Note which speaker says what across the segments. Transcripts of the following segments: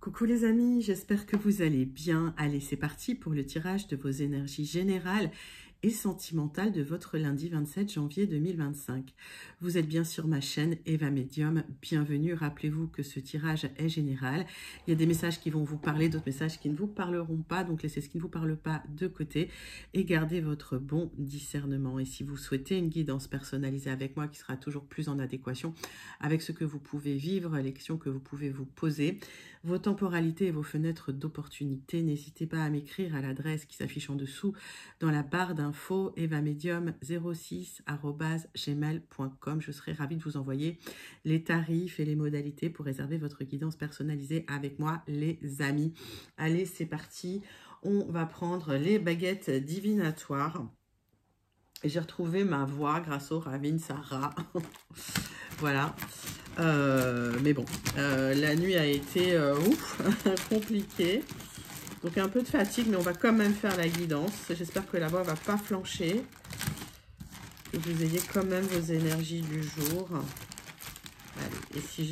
Speaker 1: Coucou les amis, j'espère que vous allez bien. Allez, c'est parti pour le tirage de vos énergies générales et sentimentales de votre lundi 27 janvier 2025. Vous êtes bien sur ma chaîne Eva Medium, bienvenue. Rappelez-vous que ce tirage est général. Il y a des messages qui vont vous parler, d'autres messages qui ne vous parleront pas, donc laissez ce qui ne vous parle pas de côté et gardez votre bon discernement. Et si vous souhaitez une guidance personnalisée avec moi qui sera toujours plus en adéquation avec ce que vous pouvez vivre, les questions que vous pouvez vous poser, vos temporalités et vos fenêtres d'opportunité, n'hésitez pas à m'écrire à l'adresse qui s'affiche en dessous dans la barre d'infos evamedium06@gmail.com. Je serai ravie de vous envoyer les tarifs et les modalités pour réserver votre guidance personnalisée avec moi, les amis. Allez, c'est parti. On va prendre les baguettes divinatoires. J'ai retrouvé ma voix grâce au Ravine Sarah. Voilà. Mais bon, la nuit a été compliquée. Donc un peu de fatigue, mais on va quand même faire la guidance. J'espère que la voix ne va pas flancher. Que vous ayez quand même vos énergies du jour. Allez, et si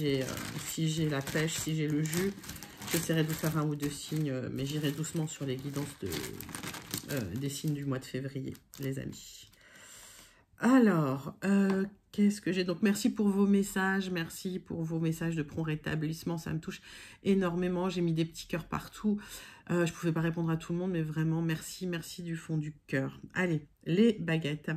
Speaker 1: j'ai la pêche, si j'ai le jus, j'essaierai de vous faire un ou deux signes, mais j'irai doucement sur les guidances des signes du mois de février, les amis. Alors, qu'est-ce que j'ai? Donc, merci pour vos messages. Merci pour vos messages de prompt rétablissement. Ça me touche énormément. J'ai mis des petits cœurs partout. Je ne pouvais pas répondre à tout le monde, mais vraiment, merci, merci du fond du cœur. Allez, les baguettes.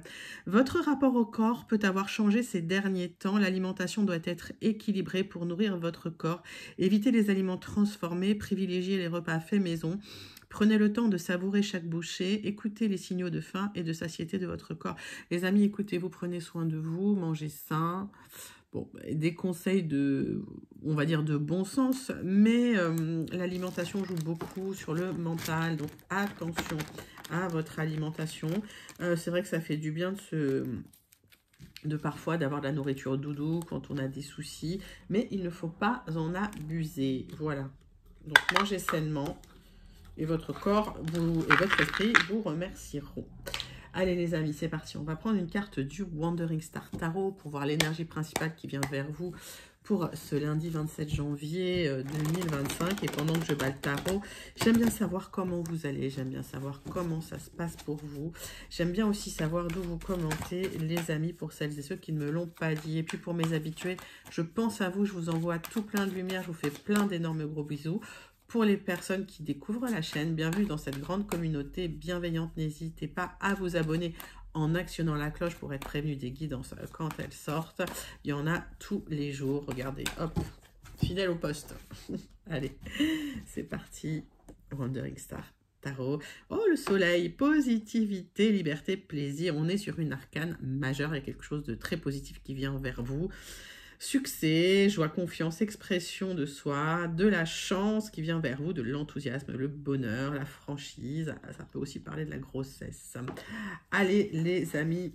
Speaker 1: Votre rapport au corps peut avoir changé ces derniers temps. L'alimentation doit être équilibrée pour nourrir votre corps. Évitez les aliments transformés. Privilégiez les repas faits maison. Prenez le temps de savourer chaque bouchée, écoutez les signaux de faim et de satiété de votre corps. Les amis, écoutez-vous, prenez soin de vous, mangez sain. Bon, des conseils de, on va dire, de bon sens, mais l'alimentation joue beaucoup sur le mental, donc attention à votre alimentation. C'est vrai que ça fait du bien de parfois d'avoir de la nourriture doudou quand on a des soucis, mais il ne faut pas en abuser. Voilà, donc mangez sainement. Et votre corps et votre esprit vous remercieront. Allez les amis, c'est parti. On va prendre une carte du Wandering Star Tarot pour voir l'énergie principale qui vient vers vous pour ce lundi 27 janvier 2025. Et pendant que je bats le tarot, j'aime bien savoir comment vous allez. J'aime bien savoir comment ça se passe pour vous. J'aime bien aussi savoir d'où vous commentez, les amis, pour celles et ceux qui ne me l'ont pas dit. Et puis pour mes habitués, je pense à vous. Je vous envoie tout plein de lumière. Je vous fais plein d'énormes gros bisous. Pour les personnes qui découvrent la chaîne, bienvenue dans cette grande communauté bienveillante. N'hésitez pas à vous abonner en actionnant la cloche pour être prévenu des guidances quand elles sortent. Il y en a tous les jours. Regardez, hop, fidèle au poste. Allez, c'est parti. Wandering Star Tarot. Oh, le soleil, positivité, liberté, plaisir. On est sur une arcane majeure. Il y a quelque chose de très positif qui vient vers vous. Succès, joie, confiance, expression de soi, de la chance qui vient vers vous, de l'enthousiasme, le bonheur, la franchise. Ça peut aussi parler de la grossesse. Allez les amis,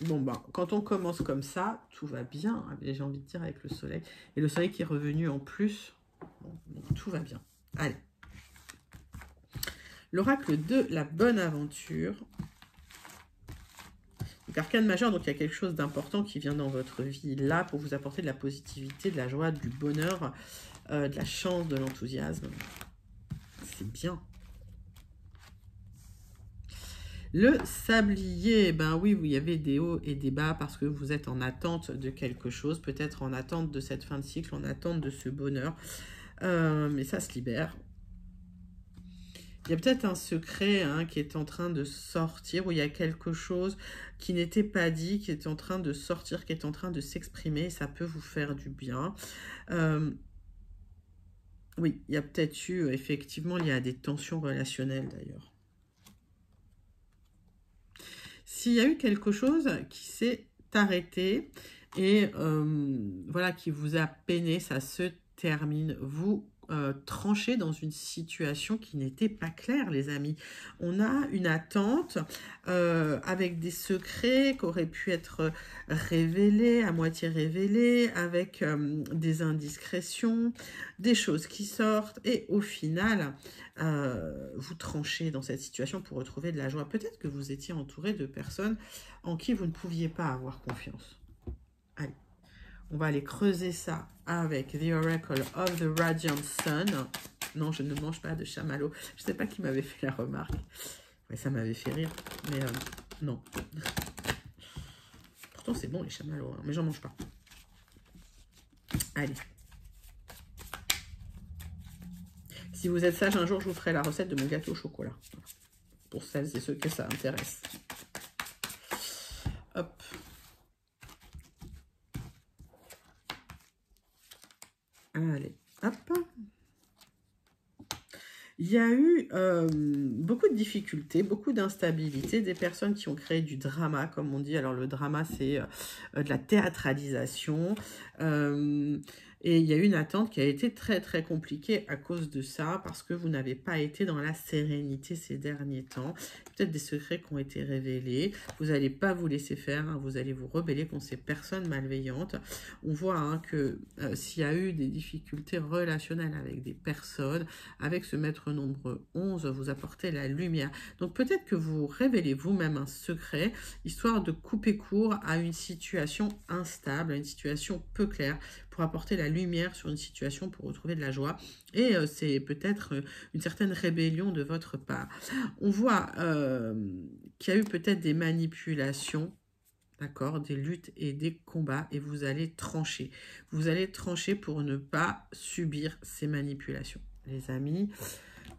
Speaker 1: bon ben, quand on commence comme ça, tout va bien, j'ai envie de dire, avec le soleil. Et le soleil qui est revenu en plus, bon, donc tout va bien. Allez. L'oracle de la bonne aventure. Arcane majeur, donc il y a quelque chose d'important qui vient dans votre vie là pour vous apporter de la positivité, de la joie, du bonheur, de la chance, de l'enthousiasme. C'est bien. Le sablier, ben oui, vous y avez des hauts et des bas parce que vous êtes en attente de quelque chose, peut-être en attente de cette fin de cycle, en attente de ce bonheur, mais ça se libère. Il y a peut-être un secret qui est en train de sortir, où il y a quelque chose qui n'était pas dit, qui est en train de sortir, qui est en train de s'exprimer. Ça peut vous faire du bien. Oui, il y a peut-être eu, effectivement, il y a des tensions relationnelles d'ailleurs. S'il y a eu quelque chose qui s'est arrêté et voilà, qui vous a peiné, ça se termine. Vous tranché dans une situation qui n'était pas claire, les amis. On a une attente avec des secrets qui auraient pu être révélés, à moitié révélés, avec des indiscrétions, des choses qui sortent, et au final, vous tranchez dans cette situation pour retrouver de la joie. Peut-être que vous étiez entouré de personnes en qui vous ne pouviez pas avoir confiance. Allez, on va aller creuser ça avec The Oracle of the Radiant Sun. Non, je ne mange pas de chamallow. Je ne sais pas qui m'avait fait la remarque. Ouais, ça m'avait fait rire, mais non. Pourtant, c'est bon les chamallows, hein, mais j'en mange pas. Allez. Si vous êtes sage, un jour, je vous ferai la recette de mon gâteau au chocolat. Voilà. Pour celles et ceux que ça intéresse. Hop. Allez, hop. Il y a eu beaucoup de difficultés, beaucoup d'instabilité, des personnes qui ont créé du drama, comme on dit. Alors, le drama, c'est de la théâtralisation. Et il y a eu une attente qui a été très, très compliquée à cause de ça, parce que vous n'avez pas été dans la sérénité ces derniers temps. Peut-être des secrets qui ont été révélés. Vous n'allez pas vous laisser faire, hein, vous allez vous rebeller contre ces personnes malveillantes. On voit hein, que s'il y a eu des difficultés relationnelles avec des personnes, avec ce maître nombre 11, vous apportez la lumière. Donc peut-être que vous révélez vous-même un secret, histoire de couper court à une situation instable, à une situation peu claire, pour apporter la lumière sur une situation, pour retrouver de la joie. Et c'est peut-être une certaine rébellion de votre part. On voit qu'il y a eu peut-être des manipulations, d'accord, des luttes et des combats, et vous allez trancher. Vous allez trancher pour ne pas subir ces manipulations. Les amis,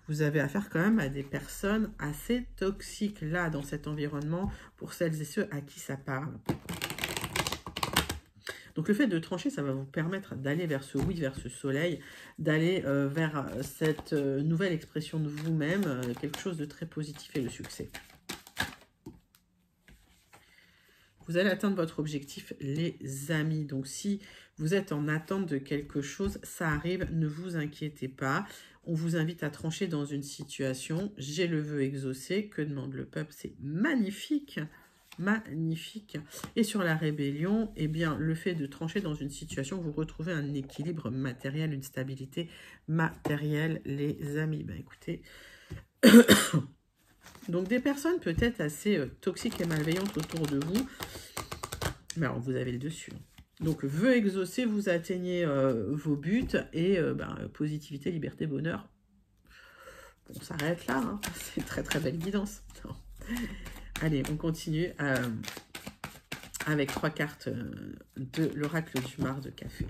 Speaker 1: vous avez affaire quand même à des personnes assez toxiques là, dans cet environnement, pour celles et ceux à qui ça parle. Donc le fait de trancher, ça va vous permettre d'aller vers ce oui, vers ce soleil, d'aller vers cette nouvelle expression de vous-même, quelque chose de très positif et le succès. Vous allez atteindre votre objectif, les amis. Donc si vous êtes en attente de quelque chose, ça arrive, ne vous inquiétez pas. On vous invite à trancher dans une situation. J'ai le vœu exaucé. Que demande le peuple? C'est magnifique. Magnifique. Et sur la rébellion, eh bien, le fait de trancher dans une situation, vous retrouvez un équilibre matériel, une stabilité matérielle, les amis. Ben, écoutez, donc des personnes peut-être assez toxiques et malveillantes autour de vous, mais alors vous avez le dessus. Donc, vœu exaucé, vous atteignez vos buts et positivité, liberté, bonheur. On s'arrête là, hein. C'est très très belle guidance. Non. Allez, on continue avec 3 cartes de l'oracle du Mar de café.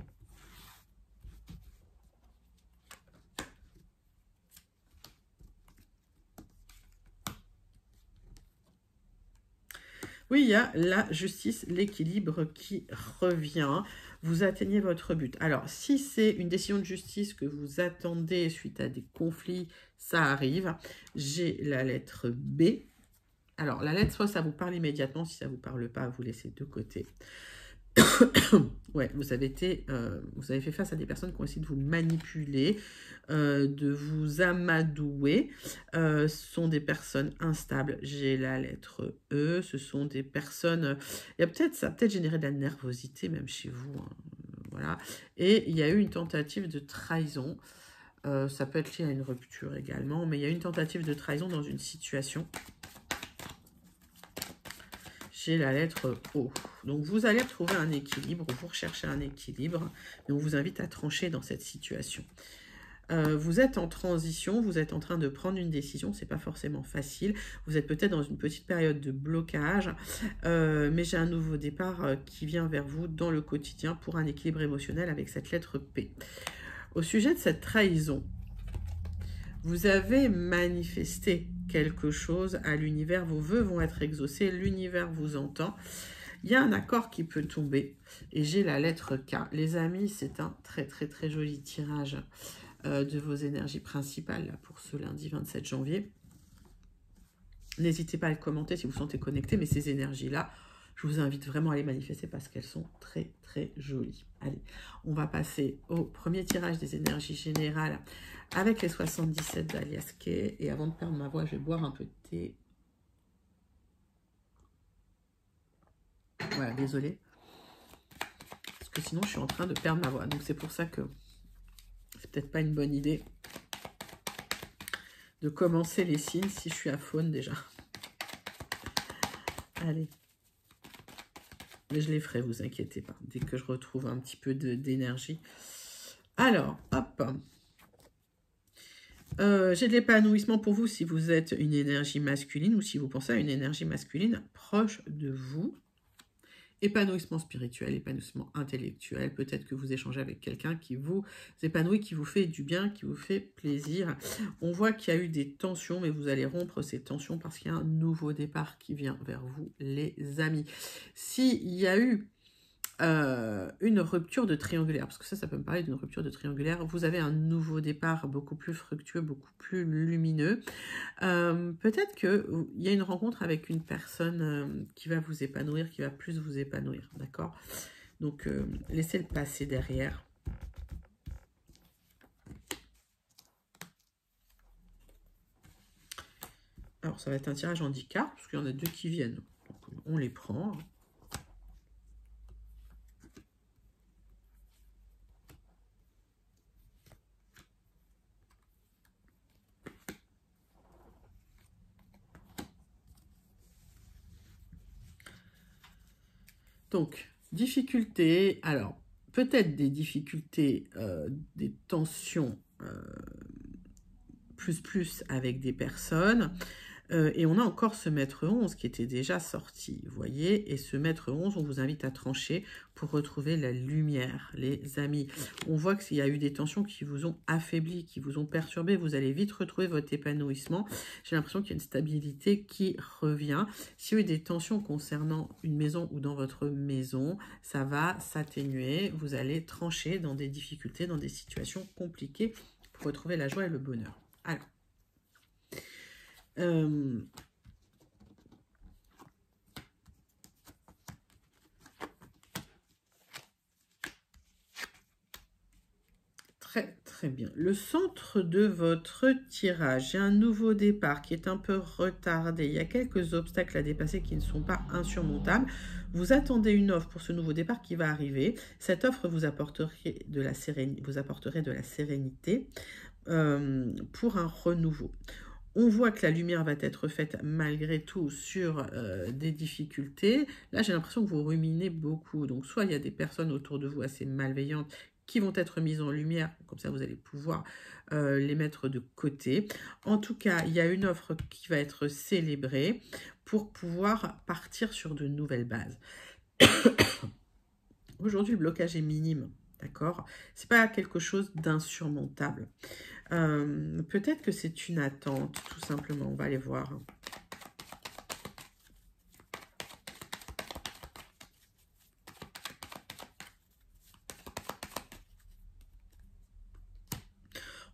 Speaker 1: Oui, il y a la justice, l'équilibre qui revient. Vous atteignez votre but. Alors, si c'est une décision de justice que vous attendez suite à des conflits, ça arrive. J'ai la lettre B. Alors, la lettre, soit ça vous parle immédiatement, si ça ne vous parle pas, vous laissez de côté. Ouais, vous avez fait face à des personnes qui ont essayé de vous manipuler, de vous amadouer. Ce sont des personnes instables. J'ai la lettre E. Ce sont des personnes... ça a peut-être généré de la nervosité, même chez vous. Hein, voilà. Et il y a eu une tentative de trahison. Ça peut être lié à une rupture également, mais il y a eu une tentative de trahison dans une situation. J'ai la lettre O. Donc, vous allez retrouver un équilibre, vous recherchez un équilibre, et on vous invite à trancher dans cette situation. Vous êtes en transition, vous êtes en train de prendre une décision, c'est pas forcément facile, vous êtes peut-être dans une petite période de blocage, mais j'ai un nouveau départ qui vient vers vous dans le quotidien pour un équilibre émotionnel avec cette lettre P. Au sujet de cette trahison, vous avez manifesté quelque chose à l'univers, vos vœux vont être exaucés, l'univers vous entend. Il y a un accord qui peut tomber et j'ai la lettre K. Les amis, c'est un très très très joli tirage de vos énergies principales là, pour ce lundi 27 janvier. N'hésitez pas à le commenter si vous vous sentez connecté, mais ces énergies-là, je vous invite vraiment à les manifester parce qu'elles sont très très jolies. Allez, on va passer au premier tirage des énergies générales avec les 77 d'Alias Kay. Et avant de perdre ma voix, je vais boire un peu de thé. Voilà, désolée. Parce que sinon, je suis en train de perdre ma voix. Donc, c'est pour ça que c'est peut-être pas une bonne idée de commencer les signes si je suis à faune déjà. Allez. je les ferai, vous inquiétez pas, dès que je retrouve un petit peu d'énergie. Alors, hop. J'ai de l'épanouissement pour vous si vous êtes une énergie masculine ou si vous pensez à une énergie masculine proche de vous. Épanouissement spirituel, épanouissement intellectuel. Peut-être que vous échangez avec quelqu'un qui vous épanouit, qui vous fait du bien, qui vous fait plaisir. On voit qu'il y a eu des tensions, mais vous allez rompre ces tensions parce qu'il y a un nouveau départ qui vient vers vous, les amis. S'il y a eu une rupture de triangulaire, parce que ça peut me parler d'une rupture de triangulaire, vous avez un nouveau départ beaucoup plus fructueux, beaucoup plus lumineux. Peut-être qu'il y a une rencontre avec une personne qui va vous épanouir, qui va plus vous épanouir, d'accord? Donc, laissez le passé derrière. Alors, ça va être un tirage handicap, parce qu'il y en a deux qui viennent. Donc, on les prend. Donc, difficultés, alors, peut-être des difficultés, des tensions plus avec des personnes, et on a encore ce maître 11 qui était déjà sorti, vous voyez, et ce maître 11, on vous invite à trancher pour retrouver la lumière, les amis. On voit qu'il y a eu des tensions qui vous ont affaibli, qui vous ont perturbé, vous allez vite retrouver votre épanouissement. J'ai l'impression qu'il y a une stabilité qui revient. S'il y a eu des tensions concernant une maison ou dans votre maison, ça va s'atténuer, vous allez trancher dans des difficultés, dans des situations compliquées pour retrouver la joie et le bonheur. Alors, très bien. Le centre de votre tirage, j'ai un nouveau départ qui est un peu retardé. Il y a quelques obstacles à dépasser qui ne sont pas insurmontables. Vous attendez une offre pour ce nouveau départ qui va arriver. Cette offre vous apporterait de la sérénité pour un renouveau. On voit que la lumière va être faite malgré tout sur des difficultés. Là, j'ai l'impression que vous ruminez beaucoup. Donc, soit il y a des personnes autour de vous assez malveillantes qui vont être mises en lumière. Comme ça, vous allez pouvoir les mettre de côté. En tout cas, il y a une offre qui va être célébrée pour pouvoir partir sur de nouvelles bases. Aujourd'hui, le blocage est minime. D'accord? C'est pas quelque chose d'insurmontable. Peut-être que c'est une attente, tout simplement. On va aller voir.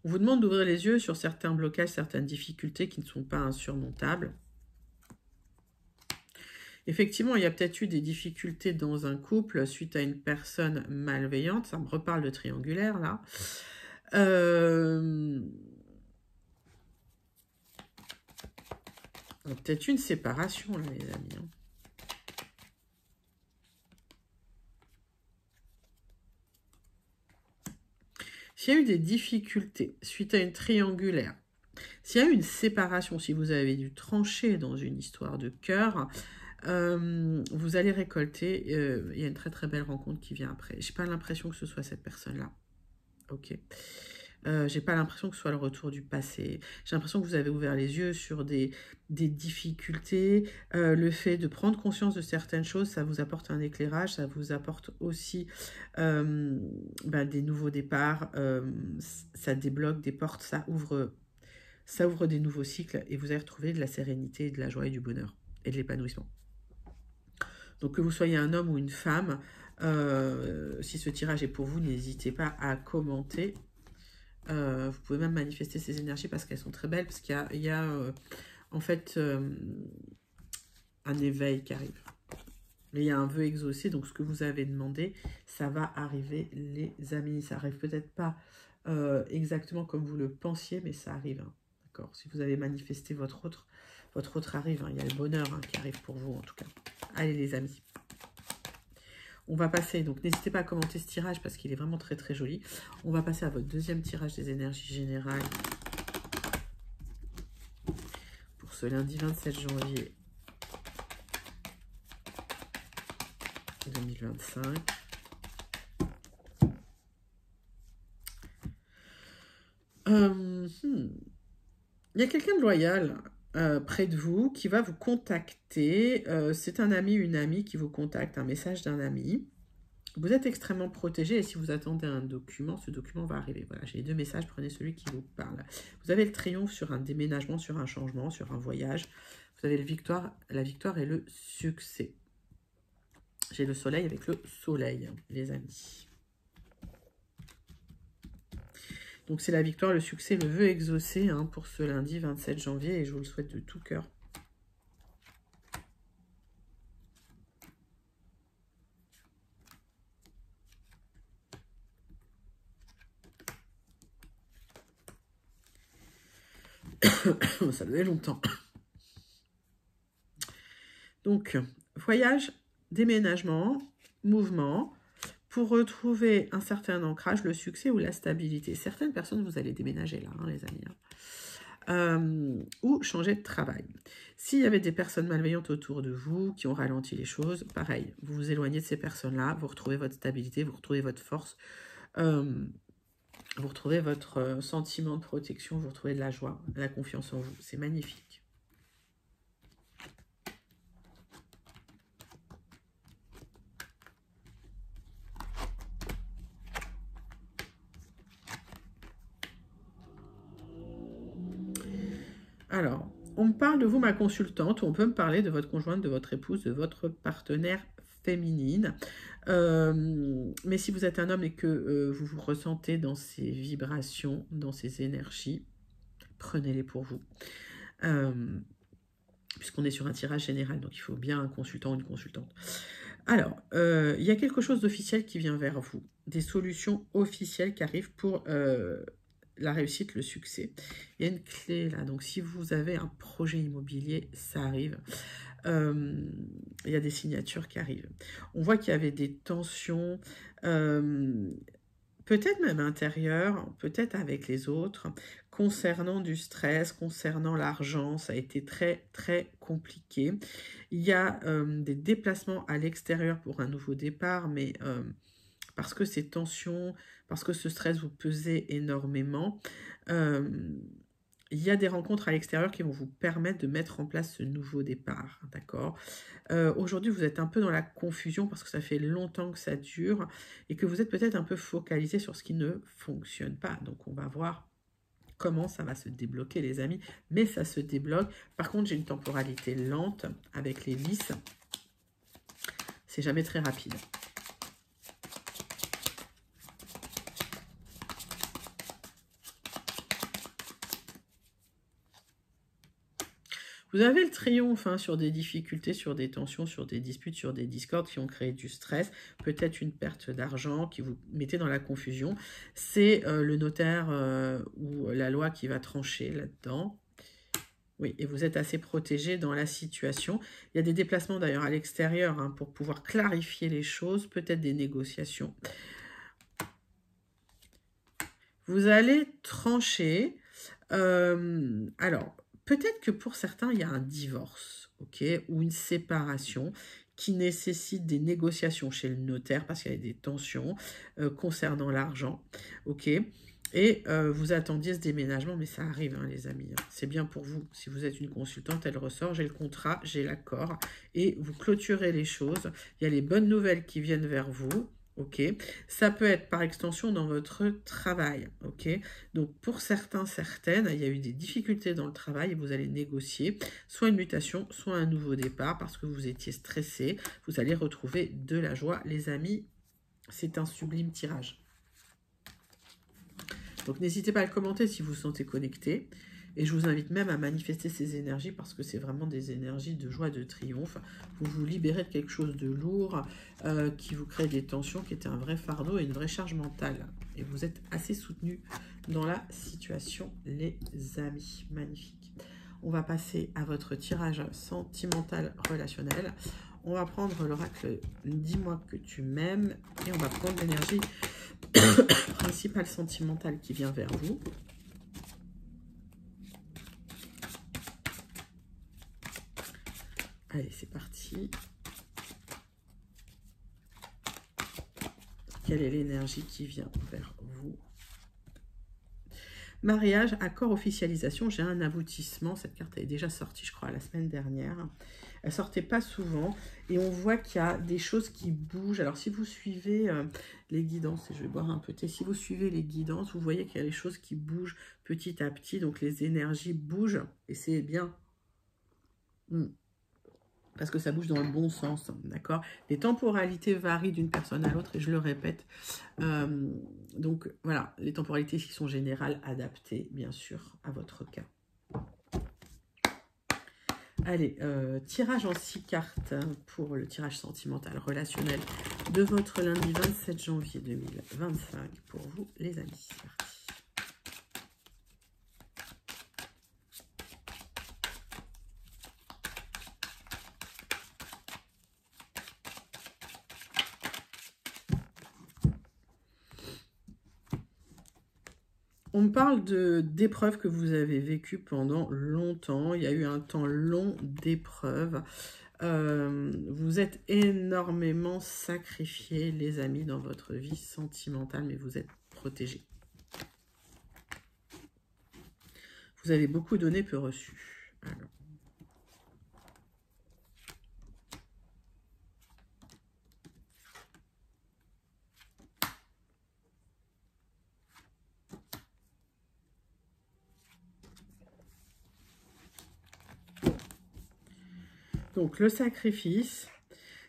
Speaker 1: On vous demande d'ouvrir les yeux sur certains blocages, certaines difficultés qui ne sont pas insurmontables. Effectivement, il y a peut-être eu des difficultés dans un couple suite à une personne malveillante. Ça me reparle de triangulaire, là. Peut-être une séparation, là, les amis. Hein. S'il y a eu des difficultés suite à une triangulaire, s'il y a eu une séparation, si vous avez dû trancher dans une histoire de cœur, vous allez récolter, il y a une très très belle rencontre qui vient après. J'ai pas l'impression que ce soit cette personne-là. Ok. J'ai pas l'impression que ce soit le retour du passé. J'ai l'impression que vous avez ouvert les yeux sur des difficultés. Le fait de prendre conscience de certaines choses, ça vous apporte un éclairage, ça vous apporte aussi des nouveaux départs. Ça débloque des portes, ça ouvre des nouveaux cycles et vous allez retrouver de la sérénité, de la joie et du bonheur et de l'épanouissement. Donc que vous soyez un homme ou une femme, si ce tirage est pour vous, n'hésitez pas à commenter. Vous pouvez même manifester ces énergies parce qu'elles sont très belles, parce qu'il y a en fait un éveil qui arrive. Mais il y a un vœu exaucé, donc ce que vous avez demandé, ça va arriver, les amis. Ça arrive peut-être pas exactement comme vous le pensiez, mais ça arrive. Hein. D'accord. Si vous avez manifesté votre autre arrive. Hein. Il y a le bonheur qui arrive pour vous, en tout cas. Allez, les amis. On va passer, donc n'hésitez pas à commenter ce tirage parce qu'il est vraiment très très joli. On va passer à votre deuxième tirage des énergies générales pour ce lundi 27 janvier 2025. Il y a quelqu'un de loyal près de vous qui va vous contacter. C'est un ami, une amie qui vous contacte, un message d'un ami. Vous êtes extrêmement protégé et si vous attendez un document, ce document va arriver. Voilà, j'ai les deux messages, prenez celui qui vous parle. Vous avez le triomphe sur un déménagement, sur un changement, sur un voyage. Vous avez la victoire et le succès. J'ai le soleil avec le soleil, les amis. Donc c'est la victoire, le succès, le vœu exaucé hein, pour ce lundi 27 janvier et je vous le souhaite de tout cœur. Ça faisait longtemps. Donc, voyage, déménagement, mouvement, pour retrouver un certain ancrage, le succès ou la stabilité. Certaines personnes, vous allez déménager là, hein, les amis. Ou changer de travail. S'il y avait des personnes malveillantes autour de vous qui ont ralenti les choses, pareil, vous vous éloignez de ces personnes-là, vous retrouvez votre stabilité, vous retrouvez votre force, vous retrouvez votre sentiment de protection, vous retrouvez de la joie, la confiance en vous. C'est magnifique. Alors, on me parle de vous, ma consultante, ou on peut me parler de votre conjointe, de votre épouse, de votre partenaire féminine. Mais si vous êtes un homme et que vous vous ressentez dans ces vibrations, dans ces énergies, prenez-les pour vous. Puisqu'on est sur un tirage général, donc il faut bien un consultant ou une consultante. Alors, il y a quelque chose d'officiel qui vient vers vous. Des solutions officielles qui arrivent pour la réussite, le succès. Il y a une clé là, donc si vous avez un projet immobilier, ça arrive. Il y a des signatures qui arrivent. On voit qu'il y avait des tensions, peut-être même intérieures, peut-être avec les autres, concernant du stress, concernant l'argent. Ça a été très, très compliqué. Il y a des déplacements à l'extérieur pour un nouveau départ, mais parce que ces tensions, parce que ce stress vous pesait énormément, il y a des rencontres à l'extérieur qui vont vous permettre de mettre en place ce nouveau départ, d'accord? Aujourd'hui, vous êtes un peu dans la confusion parce que ça fait longtemps que ça dure et que vous êtes peut-être un peu focalisé sur ce qui ne fonctionne pas. Donc, on va voir comment ça va se débloquer, les amis. Mais ça se débloque. Par contre, j'ai une temporalité lente avec les lys. C'est jamais très rapide. Vous avez le triomphe hein, sur des difficultés, sur des tensions, sur des disputes, sur des discordes qui ont créé du stress, peut-être une perte d'argent qui vous mettez dans la confusion. C'est le notaire ou la loi qui va trancher là-dedans. Oui, et vous êtes assez protégé dans la situation. Il y a des déplacements d'ailleurs à l'extérieur hein, pour pouvoir clarifier les choses, peut-être des négociations. Vous allez trancher. Alors, peut-être que pour certains, il y a un divorce, ok, ou une séparation qui nécessite des négociations chez le notaire parce qu'il y a des tensions concernant l'argent, ok. Et vous attendiez ce déménagement, mais ça arrive, hein, les amis. Hein. C'est bien pour vous. Si vous êtes une consultante, elle ressort, j'ai le contrat, j'ai l'accord. Et vous clôturez les choses. Il y a les bonnes nouvelles qui viennent vers vous. Ok, ça peut être par extension dans votre travail, ok. Donc pour certains, certaines, il y a eu des difficultés dans le travail et vous allez négocier soit une mutation, soit un nouveau départ parce que vous étiez stressé. Vous allez retrouver de la joie, les amis. C'est un sublime tirage. Donc n'hésitez pas à le commenter si vous vous sentez connecté. Et je vous invite même à manifester ces énergies parce que c'est vraiment des énergies de joie, de triomphe. Vous vous libérez de quelque chose de lourd qui vous crée des tensions, qui était un vrai fardeau et une vraie charge mentale. Et vous êtes assez soutenu dans la situation, les amis. Magnifique. On va passer à votre tirage sentimental relationnel. On va prendre l'oracle « Dis-moi que tu m'aimes » et on va prendre l'énergie principale sentimentale qui vient vers vous. Allez, c'est parti. quelle est l'énergie qui vient vers vous? Mariage, accord, officialisation, j'ai un aboutissement. Cette carte est déjà sortie, je crois, la semaine dernière. Elle sortait pas souvent. Et on voit qu'il y a des choses qui bougent. Alors, si vous suivez les guidances, et je vais boire un peu de thé, si vous suivez les guidances, vous voyez qu'il y a des choses qui bougent petit à petit. Donc, les énergies bougent. Et c'est bien. Parce que ça bouge dans le bon sens, d'accord? Les temporalités varient d'une personne à l'autre, et je le répète. Donc, voilà, les temporalités qui sont générales, adaptées, bien sûr, à votre cas. Allez, tirage en 6 cartes pour le tirage sentimental relationnel de votre lundi 27 janvier 2025 pour vous, les amis. C'est parti. On me parle d'épreuves que vous avez vécues pendant longtemps. Il y a eu un temps long d'épreuves. Vous êtes énormément sacrifiés, les amis, dans votre vie sentimentale, mais vous êtes protégés. Vous avez beaucoup donné, peu reçu. Alors. Donc, le sacrifice.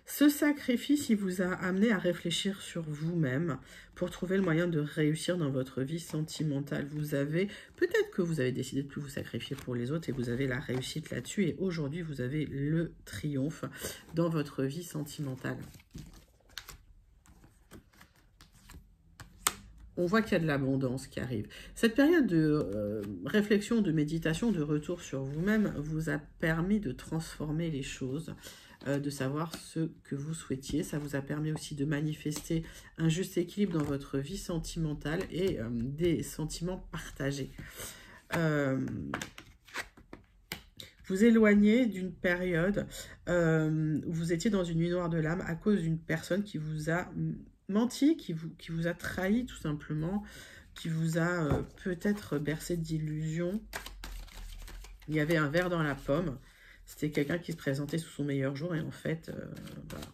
Speaker 1: Ce sacrifice, il vous a amené à réfléchir sur vous-même pour trouver le moyen de réussir dans votre vie sentimentale. Peut-être que vous avez décidé de plus vous sacrifier pour les autres et vous avez la réussite là-dessus. Et aujourd'hui, vous avez le triomphe dans votre vie sentimentale. On voit qu'il y a de l'abondance qui arrive. Cette période de réflexion, de méditation, de retour sur vous-même vous a permis de transformer les choses, de savoir ce que vous souhaitiez. Ça vous a permis aussi de manifester un juste équilibre dans votre vie sentimentale et des sentiments partagés. Vous éloignez d'une période où vous étiez dans une nuit noire de l'âme à cause d'une personne qui vous a menti, qui vous a trahi tout simplement, qui vous a peut-être bercé d'illusions. Il y avait un ver dans la pomme. C'était quelqu'un qui se présentait sous son meilleur jour et en fait, voilà.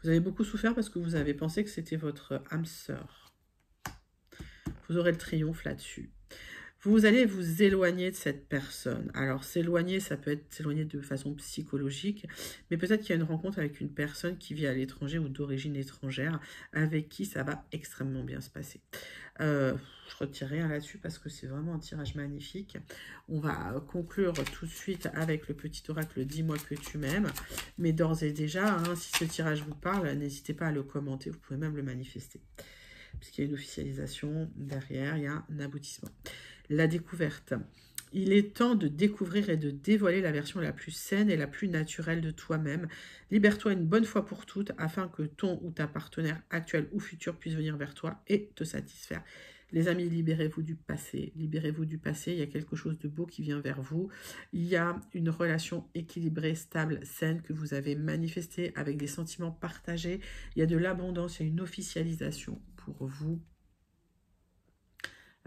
Speaker 1: Vous avez beaucoup souffert parce que vous avez pensé que c'était votre âme sœur. Vous aurez le triomphe là-dessus. Vous allez vous éloigner de cette personne. Alors, s'éloigner, ça peut être s'éloigner de façon psychologique, mais peut-être qu'il y a une rencontre avec une personne qui vit à l'étranger ou d'origine étrangère, avec qui ça va extrêmement bien se passer. Je retire rien là-dessus parce que c'est vraiment un tirage magnifique. On va conclure tout de suite avec le petit oracle « Dis-moi que tu m'aimes ». Mais d'ores et déjà, hein, si ce tirage vous parle, n'hésitez pas à le commenter, vous pouvez même le manifester. Puisqu'il y a une officialisation derrière, il y a un aboutissement. La découverte. Il est temps de découvrir et de dévoiler la version la plus saine et la plus naturelle de toi-même. Libère-toi une bonne fois pour toutes afin que ton ou ta partenaire actuel ou futur puisse venir vers toi et te satisfaire. Les amis, libérez-vous du passé. Libérez-vous du passé. Il y a quelque chose de beau qui vient vers vous. Il y a une relation équilibrée, stable, saine que vous avez manifestée avec des sentiments partagés. Il y a de l'abondance, il y a une officialisation pour vous.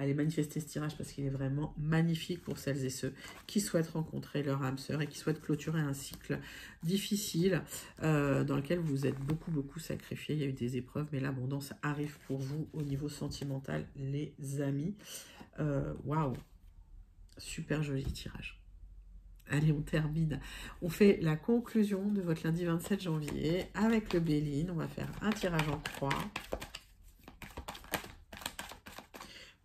Speaker 1: Allez manifester ce tirage parce qu'il est vraiment magnifique pour celles et ceux qui souhaitent rencontrer leur âme sœur et qui souhaitent clôturer un cycle difficile dans lequel vous êtes beaucoup sacrifiés. Il y a eu des épreuves, mais l'abondance arrive pour vous au niveau sentimental, les amis. Waouh, super joli tirage. Allez, on termine. On fait la conclusion de votre lundi 27 janvier avec le Béline. On va faire un tirage en croix.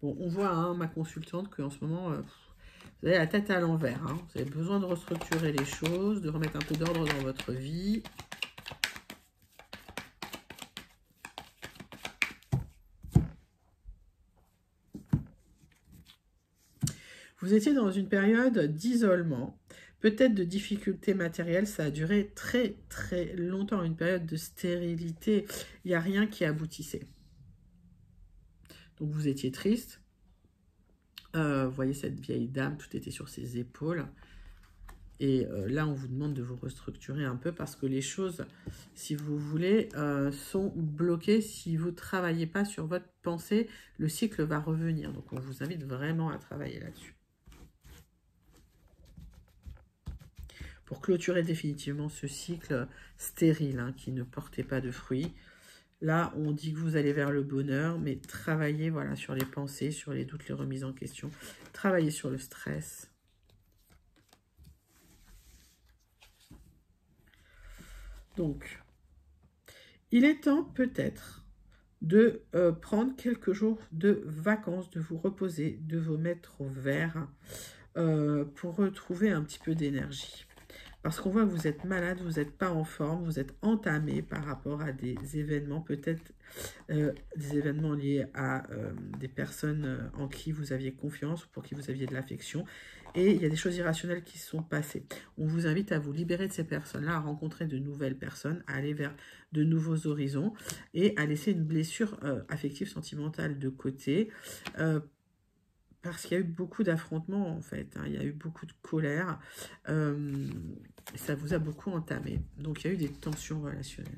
Speaker 1: Bon, on voit, hein, ma consultante, qu'en ce moment, vous avez la tête à l'envers. Hein. Vous avez besoin de restructurer les choses, de remettre un peu d'ordre dans votre vie. Vous étiez dans une période d'isolement, peut-être de difficultés matérielles. Ça a duré très longtemps, une période de stérilité. Il n'y a rien qui aboutissait. Donc, vous étiez triste. Vous voyez cette vieille dame, tout était sur ses épaules. Et là, on vous demande de vous restructurer un peu parce que les choses, si vous voulez, sont bloquées. Si vous ne travaillez pas sur votre pensée, le cycle va revenir. Donc, on vous invite vraiment à travailler là-dessus. Pour clôturer définitivement ce cycle stérile hein, qui ne portait pas de fruits. Là, on dit que vous allez vers le bonheur, mais travaillez voilà, sur les pensées, sur les doutes, les remises en question. Travaillez sur le stress. Donc, il est temps peut-être de prendre quelques jours de vacances, de vous reposer, de vous mettre au vert pour retrouver un petit peu d'énergie. Parce qu'on voit que vous êtes malade, vous n'êtes pas en forme, vous êtes entamé par rapport à des événements, peut-être des événements liés à des personnes en qui vous aviez confiance ou pour qui vous aviez de l'affection. Et il y a des choses irrationnelles qui se sont passées. On vous invite à vous libérer de ces personnes-là, à rencontrer de nouvelles personnes, à aller vers de nouveaux horizons et à laisser une blessure affective, sentimentale de côté. Parce qu'il y a eu beaucoup d'affrontements, en fait. Hein. Il y a eu beaucoup de colère. Ça vous a beaucoup entamé. Donc, il y a eu des tensions relationnelles.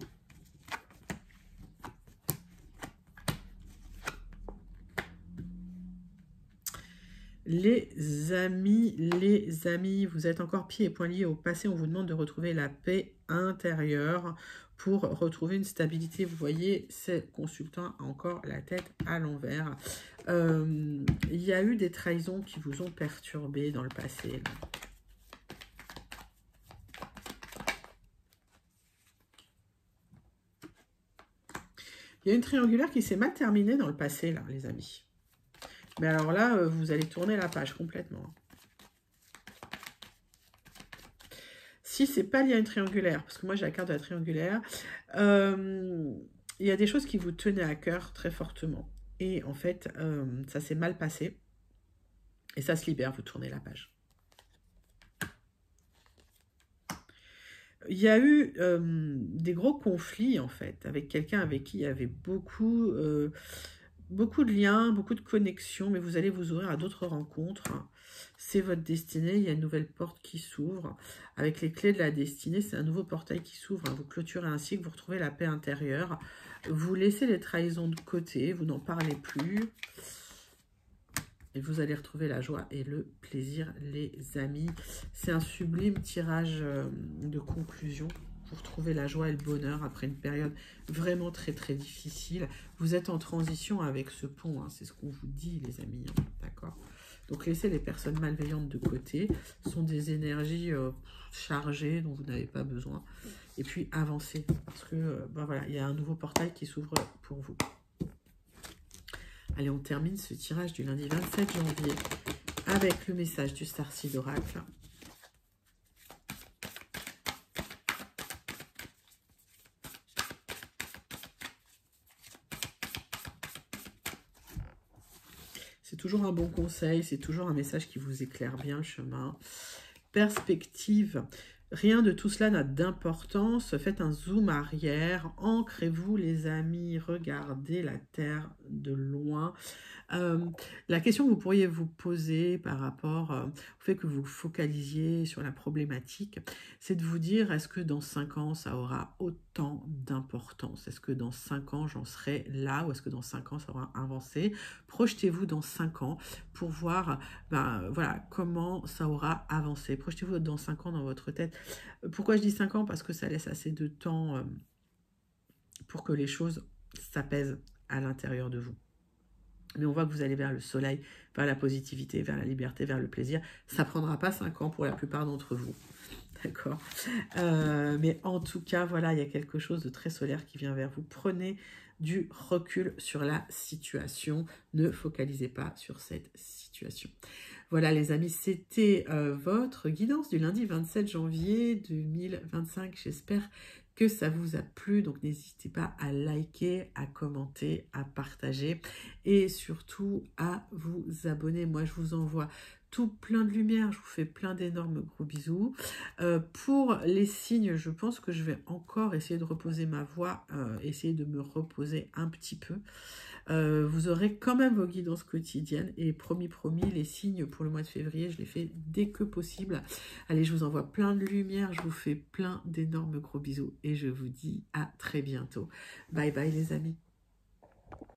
Speaker 1: Les amis, vous êtes encore pieds et poings liés au passé. On vous demande de retrouver la paix intérieure pour retrouver une stabilité. Vous voyez, ce consultant a encore la tête à l'envers. Il y a eu des trahisons qui vous ont perturbé dans le passé. Il y a une triangulaire qui s'est mal terminée dans le passé, là, les amis. Mais alors là, vous allez tourner la page complètement. Si c'est pas lié à une triangulaire, parce que moi j'ai la carte de la triangulaire, il y a des choses qui vous tenaient à cœur très fortement. Et en fait, ça s'est mal passé. Et ça se libère, vous tournez la page. Il y a eu des gros conflits, en fait, avec quelqu'un avec qui il y avait beaucoup de liens, beaucoup de connexions, mais vous allez vous ouvrir à d'autres rencontres. C'est votre destinée, il y a une nouvelle porte qui s'ouvre. Avec les clés de la destinée, c'est un nouveau portail qui s'ouvre. Vous clôturez un cycle, vous retrouvez la paix intérieure. Vous laissez les trahisons de côté, vous n'en parlez plus. Et vous allez retrouver la joie et le plaisir, les amis. C'est un sublime tirage de conclusion. Vous retrouvez la joie et le bonheur après une période vraiment très très difficile. Vous êtes en transition avec ce pont, hein, c'est ce qu'on vous dit les amis, hein, d'accord? Donc laissez les personnes malveillantes de côté, ce sont des énergies chargées dont vous n'avez pas besoin. Et puis avancez, parce que ben voilà, il y a un nouveau portail qui s'ouvre pour vous. Allez, on termine ce tirage du lundi 27 janvier avec le message du Starseed Oracle. C'est toujours un bon conseil, c'est toujours un message qui vous éclaire bien le chemin. Perspective. Rien de tout cela n'a d'importance. Faites un zoom arrière. Ancrez-vous, les amis. Regardez la Terre de loin. La question que vous pourriez vous poser par rapport au fait que vous focalisiez sur la problématique, c'est de vous dire, est-ce que dans 5 ans, ça aura autant d'importance? Est-ce que dans 5 ans, j'en serai là? Ou est-ce que dans 5 ans, ça aura avancé? Projetez-vous dans 5 ans pour voir voilà, comment ça aura avancé. Projetez-vous dans 5 ans dans votre tête. Pourquoi je dis 5 ans? Parce que ça laisse assez de temps pour que les choses s'apaisent à l'intérieur de vous. Mais on voit que vous allez vers le soleil, vers la positivité, vers la liberté, vers le plaisir. Ça ne prendra pas 5 ans pour la plupart d'entre vous. D'accord. Mais en tout cas, voilà, il y a quelque chose de très solaire qui vient vers vous. Prenez du recul sur la situation. Ne focalisez pas sur cette situation. Voilà les amis, c'était votre guidance du lundi 27 janvier 2025. J'espère que ça vous a plu. Donc n'hésitez pas à liker, à commenter, à partager et surtout à vous abonner. Moi, je vous envoie tout plein de lumière. Je vous fais plein d'énormes gros bisous. Pour les signes, je pense que je vais encore essayer de reposer ma voix, essayer de me reposer un petit peu. Vous aurez quand même vos guidances quotidiennes et promis, les signes pour le mois de février, je les fais dès que possible. Allez, je vous envoie plein de lumière, je vous fais plein d'énormes gros bisous et je vous dis à très bientôt. Bye bye les amis.